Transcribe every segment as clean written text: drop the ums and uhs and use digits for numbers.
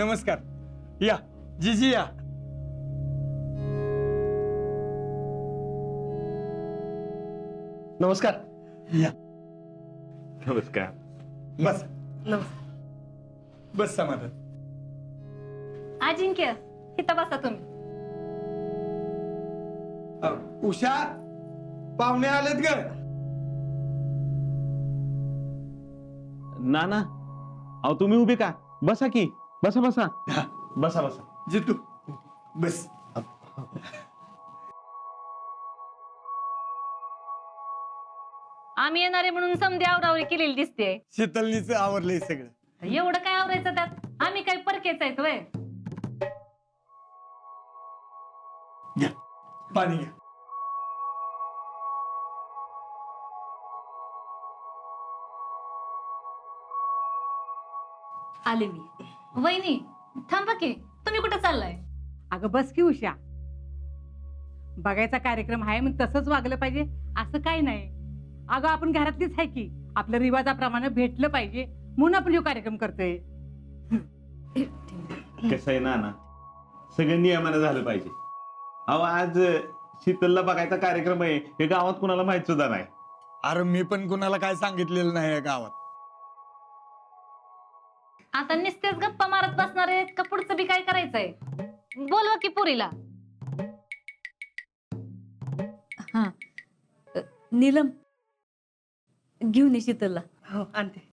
नमस्कार. या जीजी या. नमस्कार. या नमस्कार. बस बस समाधान. अजिंक्य इथं बसा तुम्ही. उषा पाहुणे आलेत ग. ना अहो तुम्ही उभे का? बसा की. बसा बसा हा, बसा बसा. जितू बस. आम्ही येणारे म्हणून समधी आवरावरी केलेली दिसते. शीतलनीच आवरलंय सगळं. एवढं काय आवरायचं त्यात? आम्ही काय परकेच आहेत वय. घ्या पाणी घ्या. आले मी. वहिनी थांबा की, तुम्ही कुठे चाललाय? अगं बस की उषा. बघायचा कार्यक्रम आहे मग तसंच वागलं पाहिजे असं काही नाही. अगं आपण घरातलीच आहे की, आपल्या रिवाजाप्रमाणे भेटलं पाहिजे म्हणून आपण जो कार्यक्रम करतोय. कसं आहे ना सगळं नियमानं झालं पाहिजे. अहो आज शीतलला बघायचा कार्यक्रम आहे हे गावात कुणाला माहित सुद्धा नाही. अरे मी पण कुणाला काय सांगितलेलं नाही या गावात. आता नुसतेच गप्पा मारत बसणार आहेत का पुढचं बी काय करायचंय? बोलवा की पुरीला. हा नीलम घेऊन ये शीतलला. हो आणते.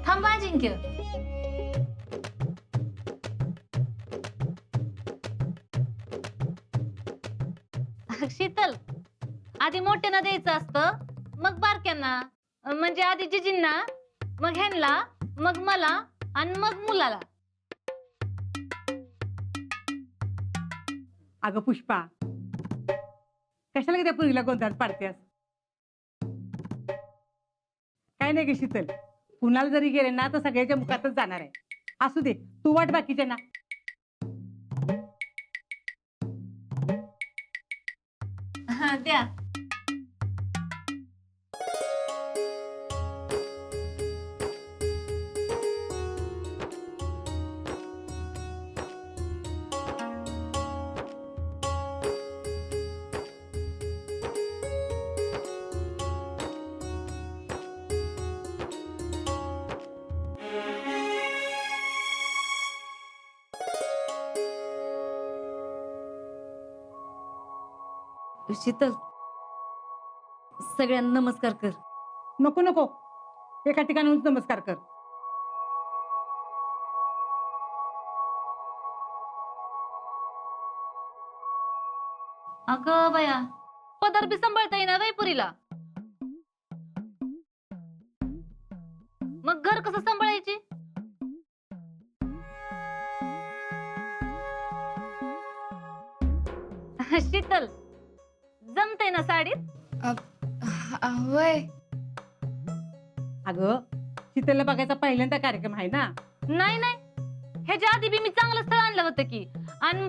थांबा अजिंक्य. शीतल आधी मोठ्यांना द्यायचं असतं मग बारक्यांना. म्हणजे आधी जिजींना, मग ह्यांना, मग मला आणि मग मुलाला. अगं पुष्पा कशाला की त्या पुरीला गोंधळात पाडतेस? काय नाही गे शीतल, कुणाला जरी गेले ना तर सगळ्याच्या मुखातच जाणार आहे. असू दे तू वाट बाकीच्या ना. हा द्या. शीतल सगळ्यांना नमस्कार कर. नको नको एका ठिकाणी नमस्कार कर. अगं बया पदर बी सांभाळता येईना बाई पुरीला. मग घर कसं सांभाळायची? शीतल जमते ना साडीत? वय अगं शीतलला बघायचा पहिल्यांदा कार्यक्रम आहे ना. नाही नाही, ह्याच्या आधी बी मी चांगलं स्थळ आणलं होतं की. आणि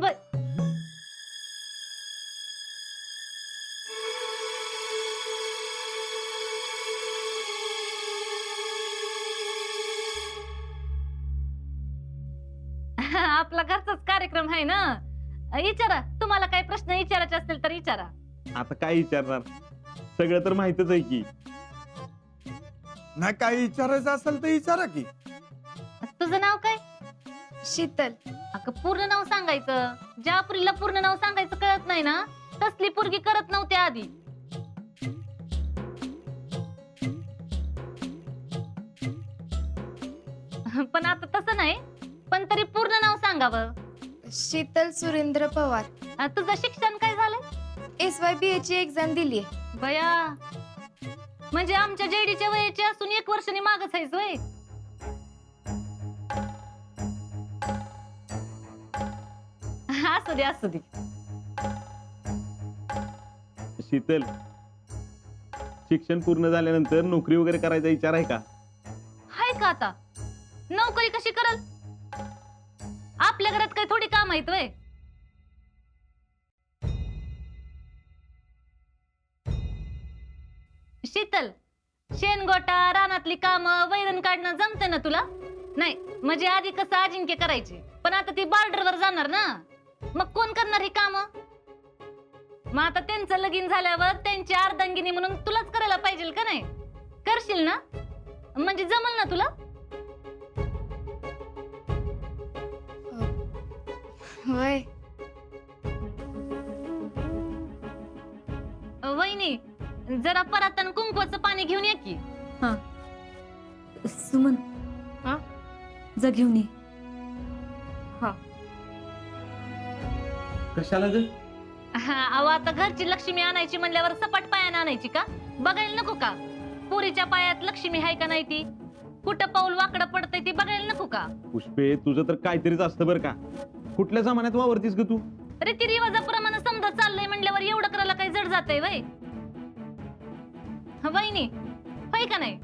आपला घरचाच कार्यक्रम आहे ना. विचारा, तुम्हाला काही प्रश्न विचारायचे असतील तर विचारा. आता काय विचारणार? सगळं तर माहितच आहे की. नाही काही विचारायचं असेल तर विचारा की. तुझं नाव काय? शीतल. अगं पूर्ण नाव सांगायचं. ज्या पुरीला पूर्ण नाव सांगायचं कळत नाही ना तसली पोरगी करत नव्हती आधी. पण आता तसं नाही, पण तरी पूर्ण नाव सांगावं. शीतल सुरेंद्र पवार. तुझं शिक्षण काय झालंय? SYBA ची एक्झाम दिली. बया म्हणजे आमच्या जेडीच्या वयाची असून 1 वर्षांनी मागच आहेस वय. असू दे असू दे. शीतल, शिक्षण पूर्ण झाल्यानंतर नोकरी वगैरे करायचा विचार आहे का? हाय का आता नोकरी कशी करल? आपल्या घरात काही थोडी काम आहेत वय. शीतल, शेणगोटा रानातली कामं वैरण काढणं जमते ना तुला? नाही म्हणजे आधी कसं अजिंक्य करायचे, पण आता ती बॉर्डरवर जाणार ना, मग कोण करणार ही कामं? मग आता त्यांचं लगीन झाल्यावर त्यांची अर्धांगिनी म्हणून तुलाच करायला पाहिजे का नाही? करशील ना? म्हणजे जमल ना तुला? होय. वहिनी जरा परातन कुंकवाचं पाणी घेऊन ये की. हा सुमन, हा? जा घेऊन ये. कशाला ग? अहो आता घरची लक्ष्मी आणायची म्हणल्यावर सपाट पायानं आणायची का? बघायला नको का पुरीच्या पायात लक्ष्मी आहे का नाही ती? कुठं पाऊल वाकडं पडतंय ती बघायला नको का? पुष्पे, तुझं तर काहीतरीच असतं बरं का. कुठल्या जमान्यात वावरतीस ग तू? रीतिरिवाजाप्रमाणे समजा चाललंय म्हणल्यावर एवढं करायला काही जड जातंय वय? वहिनी होय का नाही?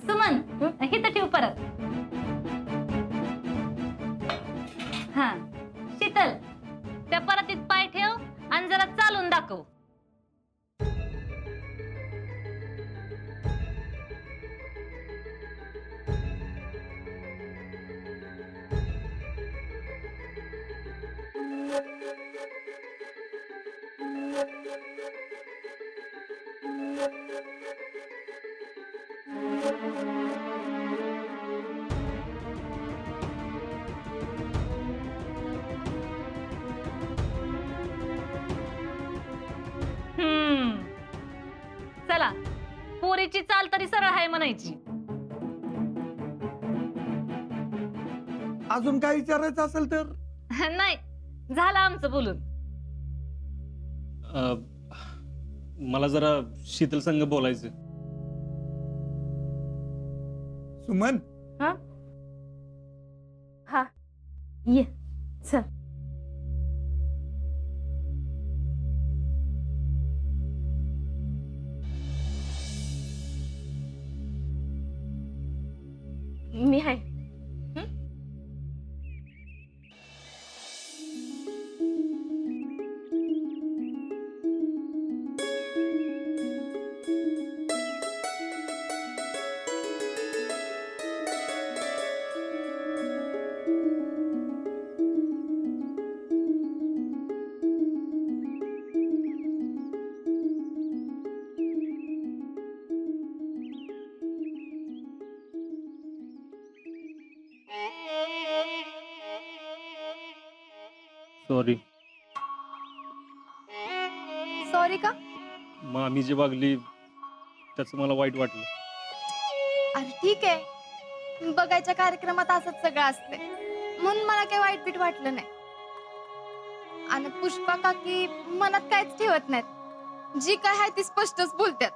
सुमन हिथं ठेव परत. हा शीतल, त्या परातीत पाय ठेव आणि जरा चालून दाखव. चला पोरीची चाल तरी सरळ आहे म्हणायची. अजून काय विचारायचं असेल तर? नाही झालं आमचं बोलून. मला जरा शीतल संग बोलायचं. सुमन, ये चल. मी आहे. सॉरी. सॉरी का? मामी जी वागली त्याचं मला वाईट वाटलं. अरे ठीक आहे, बघायच्या कार्यक्रमात असंच सगळं असते म्हणून मला काही वाईट बीट वाटलं नाही. आणि पुष्पा काकी मनात काहीच ठेवत नाहीत, जी काय आहे ती स्पष्टच बोलतात.